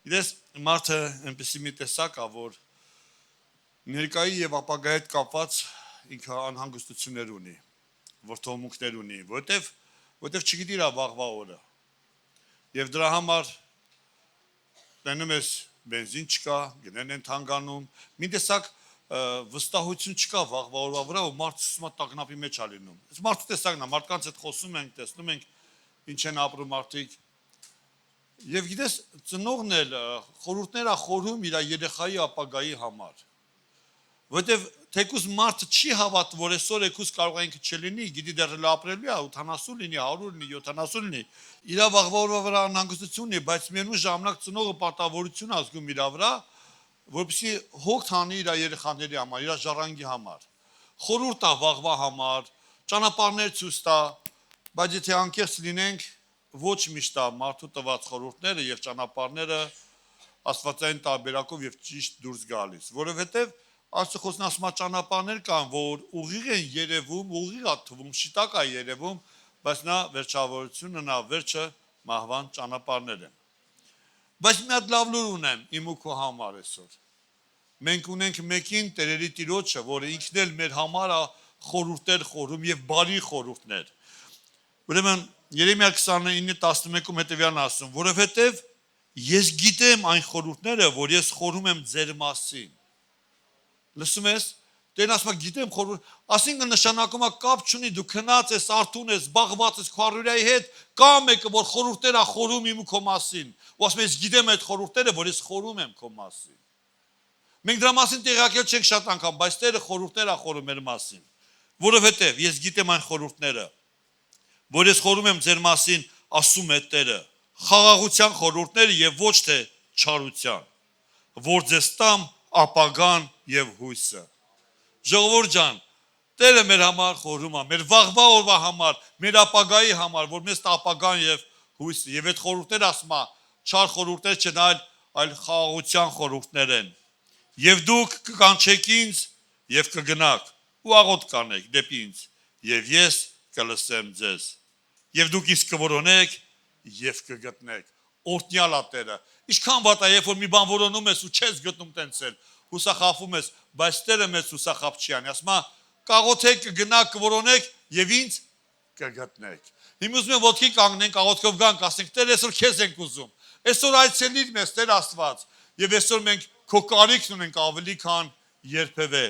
Գիտես, մարդը այնպեսի մի տեսակ է, որ ներկայի եւ ապագայի հետ կապված ինքը անհանգստություններ ունի, որդոմունքներ ունի, որտեվ չգիտի իր վաղվա օրը։ Եվ դրա համար տենում ես բենզին չկա, գներն են թանկանում, մի տեսակ վստահություն չկա վաղվա օրվա վրա, որ մարդը սուսմա տագնապի մեջ է լինում։ Այս մարդու տեսակն է, մարդկանց հետ խոսում ենք, տեսնում ենք ինչ են ապրում մարդիկ։ Եվ գիտես, ծնողն էլ խորհուրդներ է խորհում իր երեխայի ապագայի համար։ Որտեվ թեկուզ մարդը չի հավատում, որ այսօր եկուս կարող է ինքը չլինի, գիտի դեռ ապրելու է 80 լինի, 100 լինի, 70 լինի։ Իր վաղվա օրվա վրա անհանգստություն ունի, բայց միևնույն ժամանակ ծնողը պարտավորություն ազգում իր վրա, որպեսզի հոգ թանի իր երեխաների համար, իր ժառանգի համար։ Խորհուրդ է վաղվա համար, ճանապարհներ ցույց տա, բայց եթե անկեղծ լինենք, ոչ միշտ է մարդու տված խորհուրդները եւ ճանապարհները աստվածային տարբերակով եւ ճիշտ դուրս գալիս, որովհետեւ Աստծո ասում ճանապարհներ կան, որ ուղիղ են երևում, ուղիղ է թվում, շիտակ է երևում, բայց նա վերջավորությունը, նա վերջը մահվան ճանապարհներ են։ Բայց մի հատ լավ լուր ունեմ իմ ու քո համար այսօր։ Մենք ունենք մեկին Տերերի Տիրոջը, որը ինքն էլ մեր համար է խորհուրդներ խորում եւ բարի խորհուրդներ։ Ուրեմն Երեմիա 29:11-ում հետեւյալն ասում, որովհետեւ ես գիտեմ այն խորհուրդները, որ ես խորում եմ ձեր մասին։ Լսում ես, Տերն ասում է գիտեմ խորհուրդ, ասինքն նշանակում է կապ չունի, դու քնած ես, արթուն ես, զբաղված ես քո առօրյայի հետ, կա մեկը, որ խորհուրդներ է խորում իմ ու քո մասին։ Ու ասում ես գիտեմ այդ խորհուրդները, որ ես խորում եմ քո մասին։ Մենք դրա մասին տեղյակել չենք շատ անգամ, բայց Տերը խորհուրդներ է խորում մեր մասին։ Որովհետև ես գիտեմ այն խորհուրդները, որ ես խորում եմ ձեր մասին, ասում է Տերը, խաղաղության խորհուրդները եւ ոչ թե չարության, որ ձեզ տամ ապագան եւ հույսը։ Ժողովուրդ ջան, Տերը մեր համար խորհում է, մեր վաղվա օրվա համար, մեր ապագայի համար, որ մեզ տա ապագան եւ հույսը։ Եվ այդ խորհուրդները ասում է, չար խորհուրդներ չեն, այլ խաղաղության խորհուրդներ են։ Եվ դուք կկանչեք ինձ եւ կգնաք ու աղոտ կանեք դեպի ինձ եւ ես կլսեմ ձեզ։ Եվ դուք ինձ կորոնեք եւ կգտնեք։ Օրհնյալ է Տերը։ Ինչքան վատ է, երբ որ մի բան որոնում ես ու չես գտնում տենց էլ, հուսախաբում ես, բայց Տերը մեծ հուսախաբ չի անի։ Ասում է, կաղոթեք, կգնաք, կորոնեք եւ ինձ կգտնեք։ Հիմա ուզում եմ ոտքի կանգնենք, աղոթքով գանք, ասենք Տեր, այսօր քեզ ենք ուզում։ Այսօր այցելիր մեզ Տեր Աստված, եւ այսօր մենք քո կարիքն ունենք ավելի քան երբևէ։